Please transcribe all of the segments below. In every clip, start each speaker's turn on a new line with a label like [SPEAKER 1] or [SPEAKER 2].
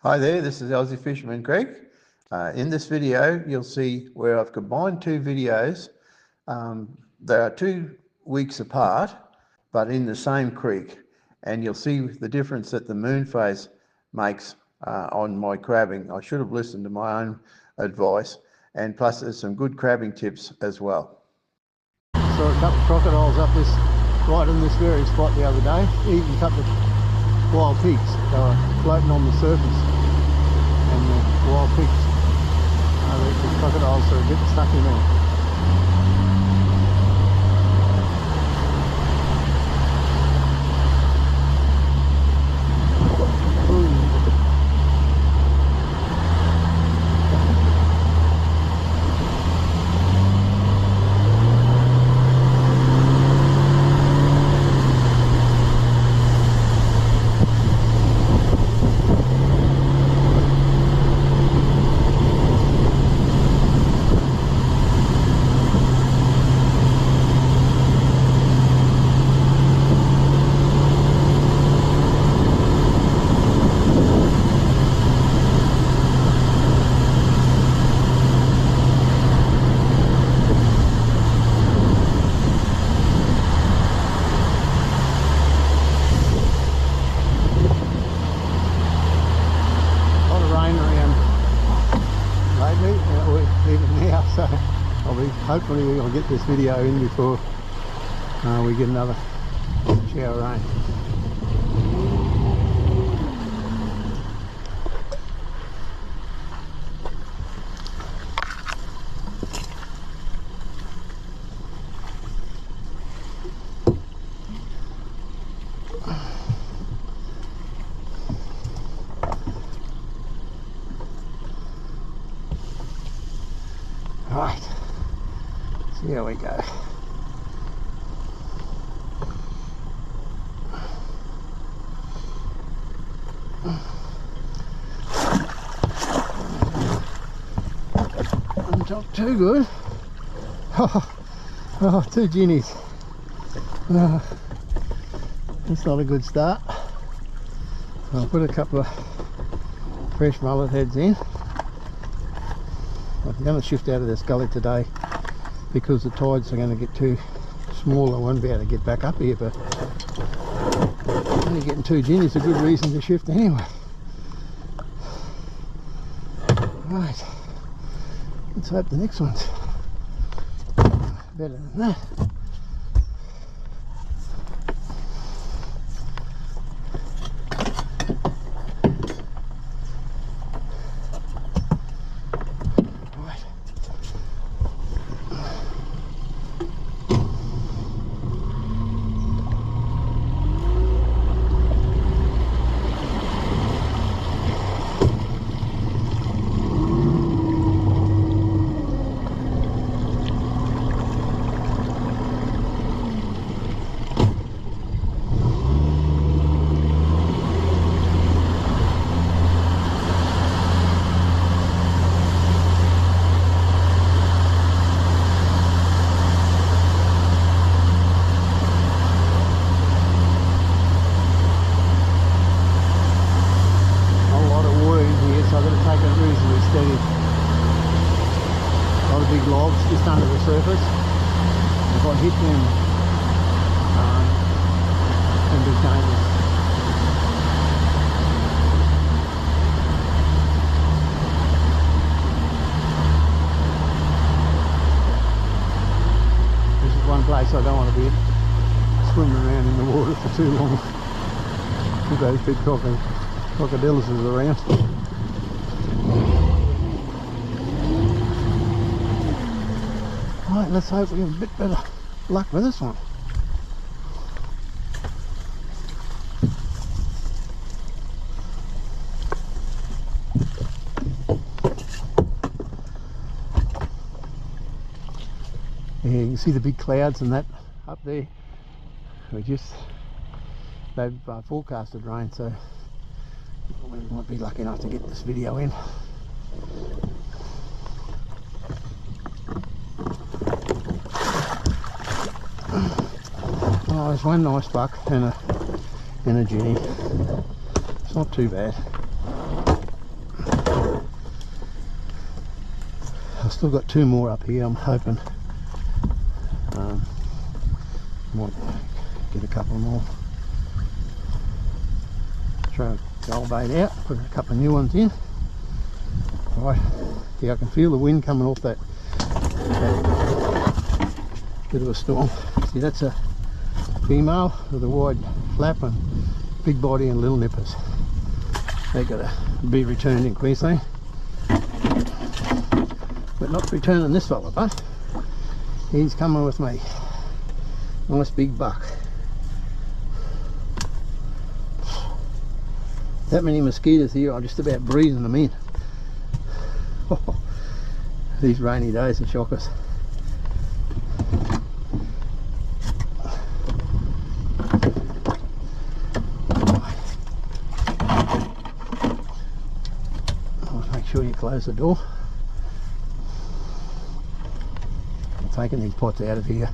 [SPEAKER 1] Hi there, this is Aussie Fisherman Greg. In this video, you'll see where I've combined two videos. They are 2 weeks apart, but in the same creek. And you'll see the difference that the moon phase makes on my crabbing. I should have listened to my own advice. And plus there's some good crabbing tips as well.
[SPEAKER 2] Saw a couple of crocodiles up this, right in this very spot the other day, eating a couple of wild pigs. They were floating on the surface. And the wild pigs, the crocodiles are getting stuck in there. So hopefully I'll get this video in before we get another shower rain. Right, so here we go. Not too good. Oh, 2 guineas. That's not a good start. I'll put a couple of fresh mullet heads in. I'm going to shift out of this gully today because the tides are going to get too small. I won't be able to get back up here, but only getting 2 guineas is a good reason to shift anyway. Right, let's hope the next one's better than that. Big logs just under the surface. If I hit them, can be dangerous. This is one place I don't want to be swimming around in the water for too long with those big crocodiles around. Right, let's hope we have a bit better luck with this one. Yeah, you can see the big clouds and that up there. They've forecasted rain, so we might be lucky enough to get this video in. Oh, there's one nice buck and a ginny. It's not too bad. I've still got 2 more up here. I'm hoping might get a couple more. Throw gold bait out, put a couple of new ones in. Right, yeah, I can feel the wind coming off that bit of a storm. See, that's a female with a wide flap and big body and little nippers. They got to be returned in Queensland, but not returning this fella, but he's coming with me. Nice big buck. That many mosquitoes here, I'm just about breathing them in. These rainy days will shock us. Make sure you close the door. I'm taking these pots out of here.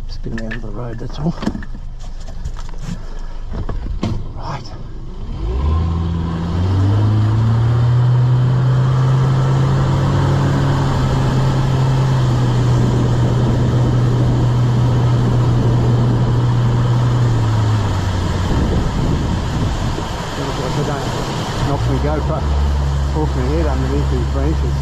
[SPEAKER 2] Spin down to the road, that's all. Right. Knock my GoPro off my head underneath these branches.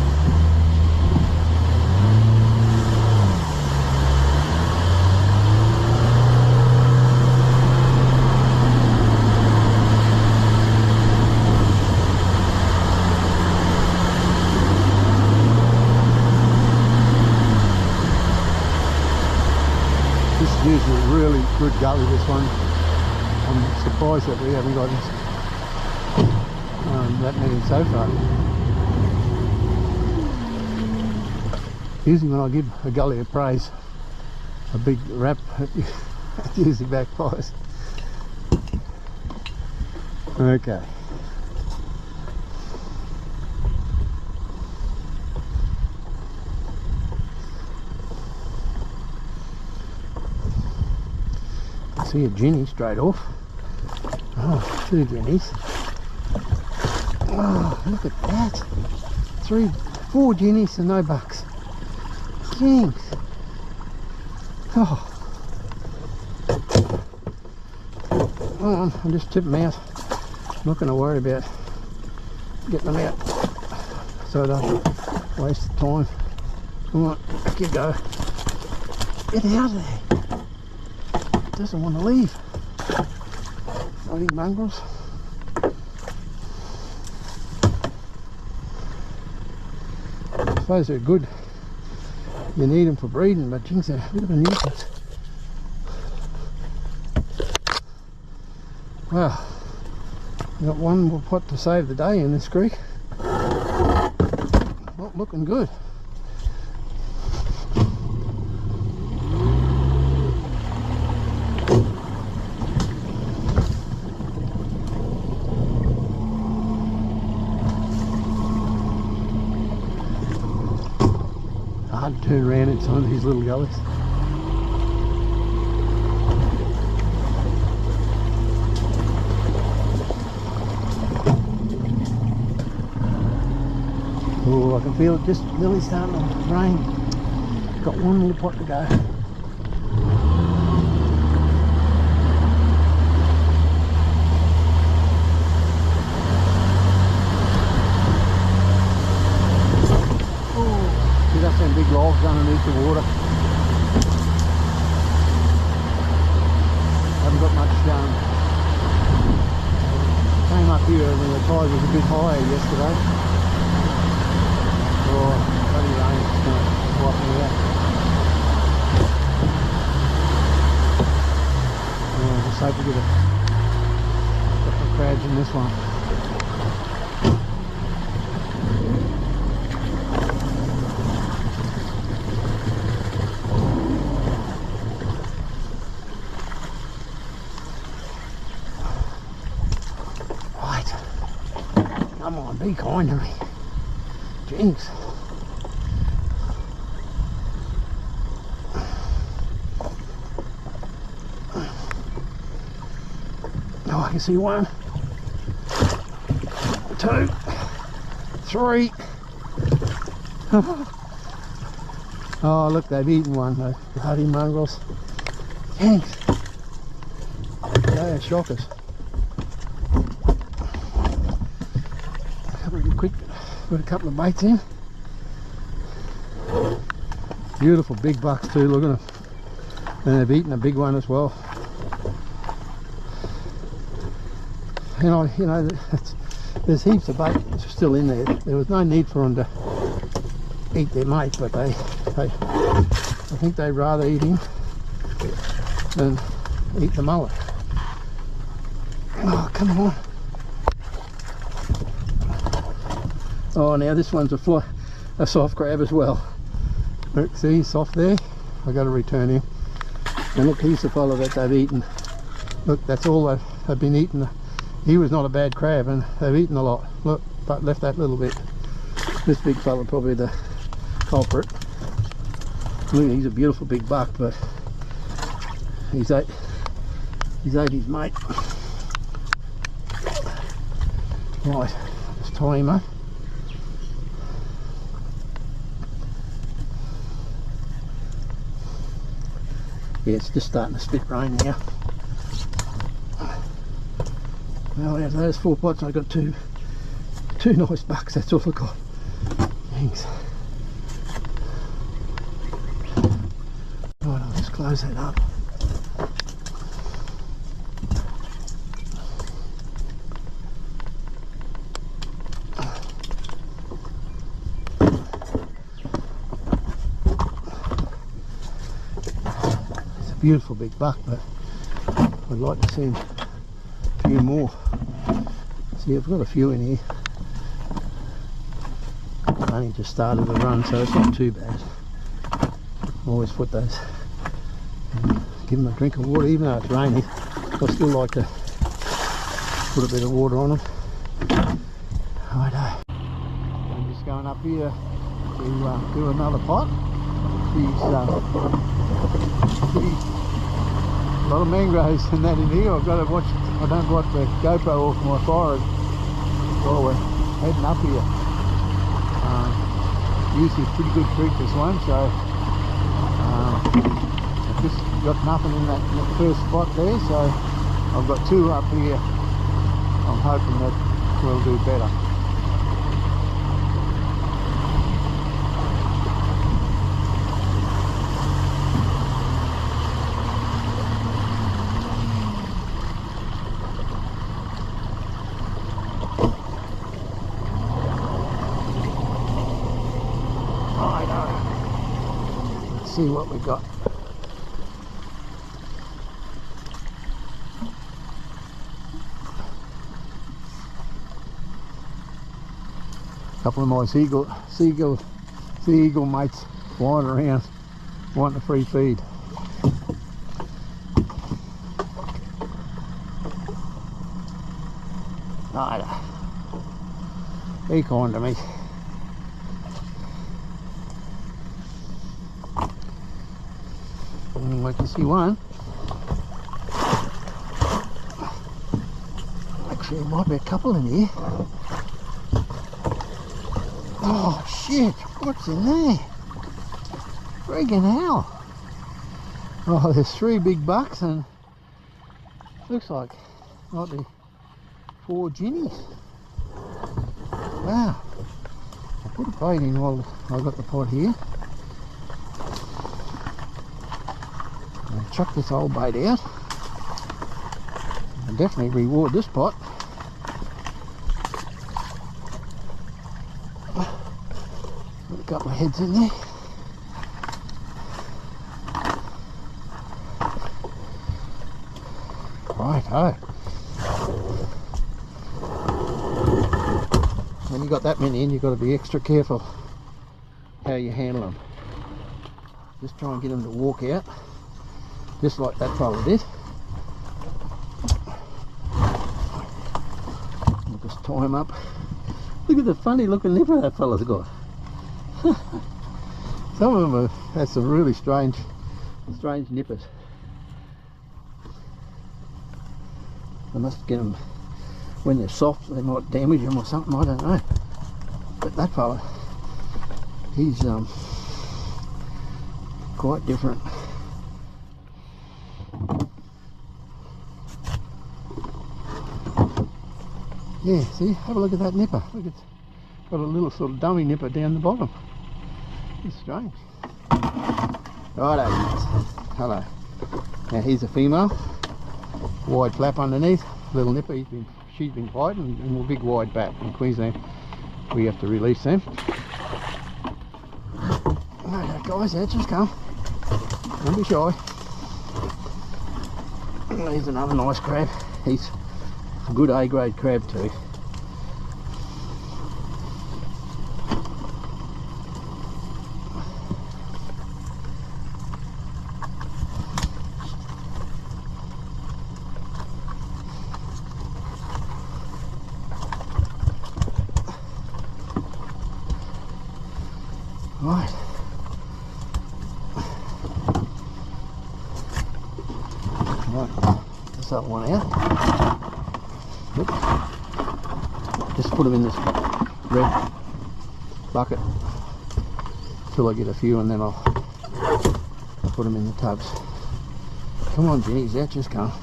[SPEAKER 2] This is usually a really good gully, this one. I'm surprised that we haven't got that many so far. Usually when I give a gully a praise, a big rap, it usually backfires. Okay. I see a ginny straight off. Oh, 2 guineas. Oh, look at that. 3, 4 guineas and no bucks. Jinx. Oh. I'll just tip them out. I'm not going to worry about getting them out so I don't waste the time. Come on, back you go. Get out of there. It doesn't want to leave. Bloody mangroves. I suppose they're good. You need them for breeding, but jinx, they're a bit of a nuisance. Well, we've got one more pot to save the day in this creek. Not looking good. Hard to turn around in some of these little gullies. Oh, I can feel it just nearly starting to rain. Got one little pot to go. That's them big logs underneath the water. Haven't got much came up here when the tide was a bit higher yesterday. Oh, bloody rain is just going to wipe me out. Oh, just hope we get a couple of crabs in this one. Come on, be kind to me. Jinx. Oh, I can see one. 2, 3. Oh look, they've eaten one, those bloody mongrels. Thanks. They are shockers. Really quick, put a couple of baits in. Beautiful big bucks too, look at them. And they've eaten a big one as well. You know, there's heaps of bait still in there. There was no need for them to eat their mate, but I think they'd rather eat him than eat the mullet. Oh, come on. Oh, now this one's a soft crab as well. Look, see, he's soft there. I've got to return him. And look, he's the fellow that they've eaten. Look, that's all they've been eating. He was not a bad crab, and they've eaten a lot. Look, but left that little bit. This big fella probably the culprit. Look, he's a beautiful big buck, but he's ate his mate. Right, just tie him up. Yeah, it's just starting to spit rain now. Well, out of those 4 pots, I've got two nice bucks. That's all I've got. Thanks. Right, I'll just close that up. Beautiful big buck, but I'd like to see a few more. See, I've got a few in here. I only just started the run, so it's not too bad. Always put those, give them a drink of water, even though it's raining. I still like to put a bit of water on them. Righto. I'm just going up here to do another pot. A lot of mangroves and that in here. I've got to watch. I don't watch the GoPro off my forehead while we're heading up here. Usually a pretty good creek, this one, so I've just got nothing in that first spot there, so I've got 2 up here. I'm hoping that we'll do better. See what we got. A couple of my sea eagle mates flying around wanting a free feed. Right, be kind to me. I can see one. Actually, there might be a couple in here. Oh shit! What's in there? Friggin' hell! Oh, there's 3 big bucks and looks like might be 4 ginnies. Wow! I'll put a bait in while I've got the pot here. Chuck this old bait out. I'll definitely reward this pot. Got a couple of heads in there. Righto. When you got that many in, you've got to be extra careful how you handle them. Just try and get them to walk out. Just like that fella did. I'll just tie him up. Look at the funny looking nipper that fella's got. Some of them have some really strange nippers. I must get them when they're soft they might damage them or something, I don't know. But that fella, he's quite different. Yeah, see, have a look at that nipper. Look, it's got a little sort of dummy nipper down the bottom. It's strange. Righto, hello. Now here's a female, wide flap underneath, little nipper. She's been quiet, and a big wide back. In Queensland, we have to release them. Alright guys, that's just come. Don't be shy. Here's another nice crab. He's a good A-grade crab too. Right. Right. Just that one out. Oops. Just put them in this red bucket till I get a few, and then I'll put them in the tubs. Come on, Jenny's out, just come.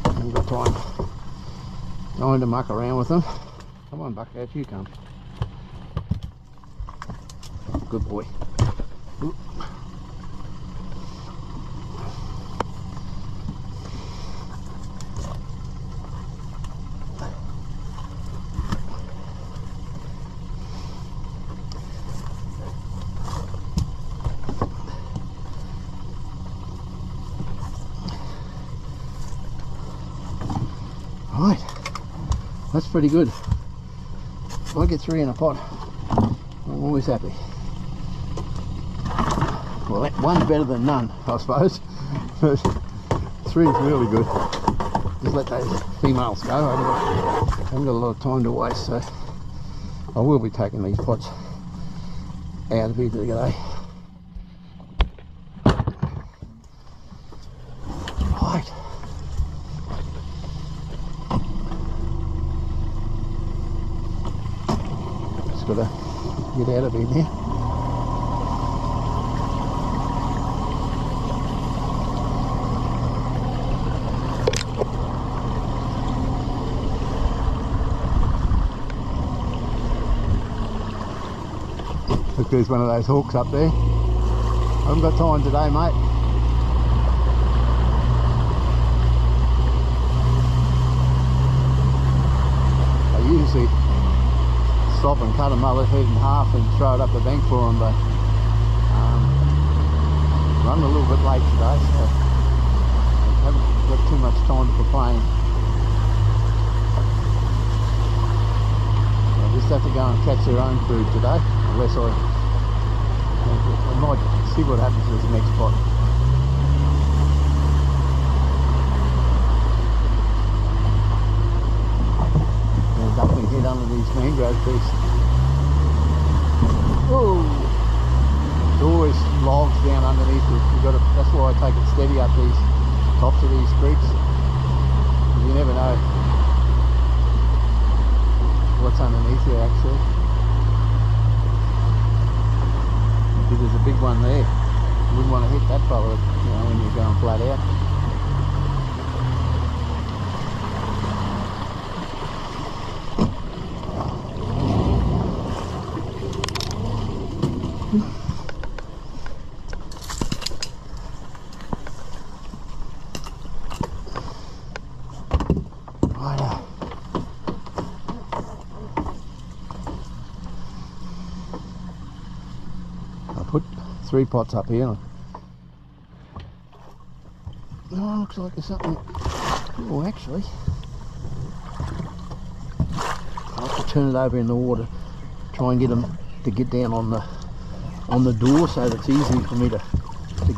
[SPEAKER 2] I haven't got time to muck around with them. Come on, Buck, out you come. Good boy. Ooh. Right. That's pretty good. If I get 3 in a pot, I'm always happy. Well, one's better than none, I suppose. But 3 is really good. Just let those females go. I haven't got a lot of time to waste, so I will be taking these pots out of here today. Right. Got to get out of here now. Look, there's one of those hawks up there. I haven't got time today, mate. I usually stop and cut a mullet head in half and throw it up the bank for them, but run a little bit late today, so I haven't got too much time to complain. I just have to go and catch their own food today, unless I might see what happens with the next spot. Duck my head under these mangrove trees. Oh, there's always logs down underneath it. That's why I take it steady up these tops of these creeks. You never know what's underneath here actually. Maybe there's a big one there. You wouldn't want to hit that fella, you know, when you're going flat out. Put 3 pots up here. Oh, looks like there's something. Oh, actually, I'll have to turn it over in the water, try and get them to get down on the door, so that it's easy for me to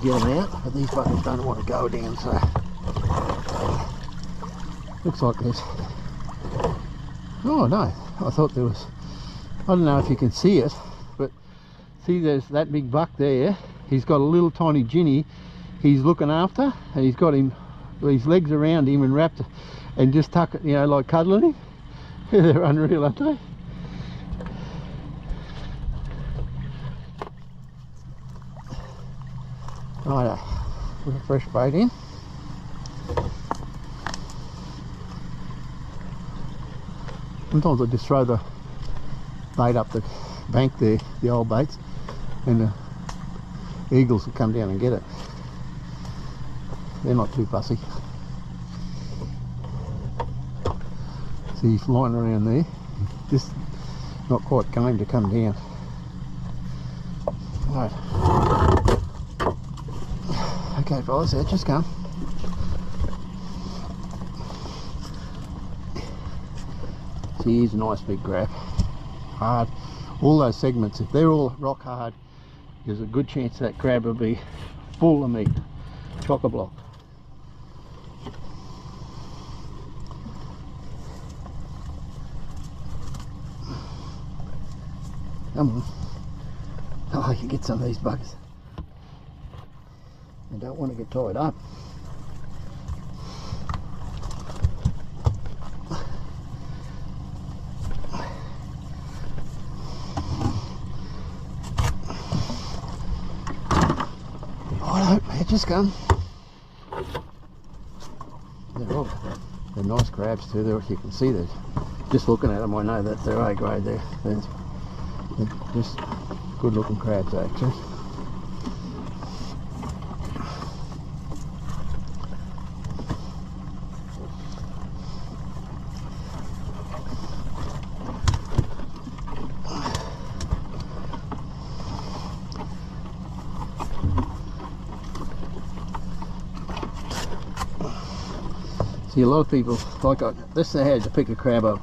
[SPEAKER 2] get them out. But these buggers don't want to go down, so looks like there's. Oh no, I thought there was. I don't know if you can see it, but see, there's that big buck there. He's got a little tiny ginny he's looking after, and he's got his legs around him and wrapped and just tuck it, you know, like cuddling him. They're unreal, aren't they? Right, put a fresh bait in. Sometimes I just throw the bait up the bank there, the old baits, and the eagles will come down and get it. They're not too fussy. See, he's flying around there, just not quite game to come down. Right. Okay fellas, there, just come. See, here's a nice big grab. Hard. All those segments, if they're all rock hard, there's a good chance that crab will be full of meat. Chock-a-block. Come on. Oh, I can get some of these buggers. I don't want to get tied up. Oh no, just come. They're nice crabs too. You can see that. Just looking at them, I know that they're A grade. They're just good looking crabs actually. See, a lot of people, like this is how to pick a crab up,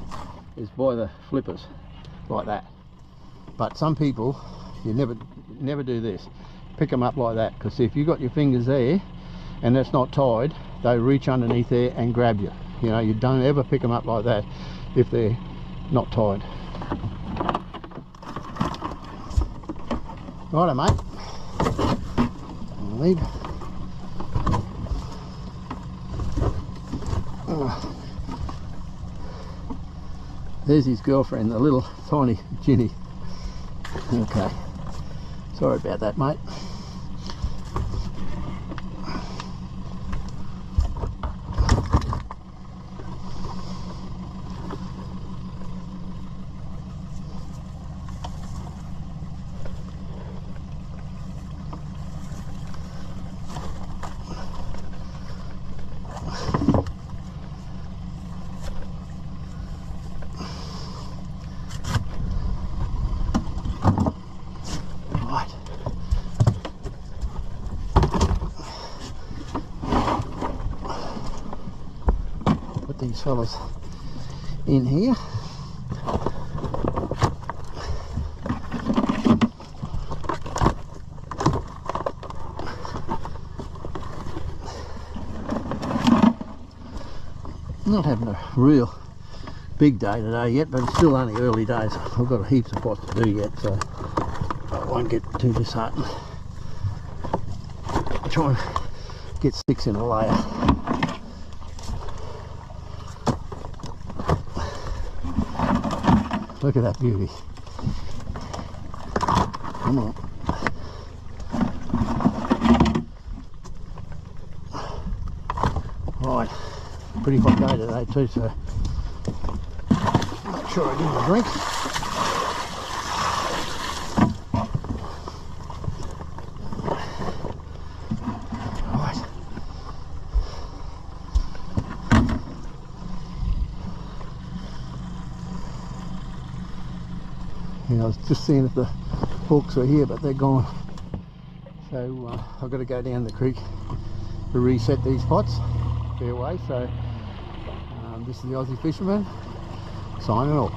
[SPEAKER 2] is by the flippers, like that. But some people, you never do this. Pick them up like that, because if you've got your fingers there and that's not tied, they reach underneath there and grab you. You know, you don't ever pick them up like that if they're not tied. Righto, mate. I'll leave. There's his girlfriend, the little tiny Ginny. Okay, sorry about that, mate. These fellas in here. Not having a real big day today yet, but it's still only early days. I've got heaps of spots to do yet, so I won't get too disheartened. I'll try and get 6 in a layer. Look at that beauty. Come on. Right, pretty hot day today too, so make sure I give him a drink. Right. Yeah, I was just seeing if the hawks were here, but they're gone. So I've got to go down the creek to reset these pots. Fair way. So this is the Aussie Fisherman signing off.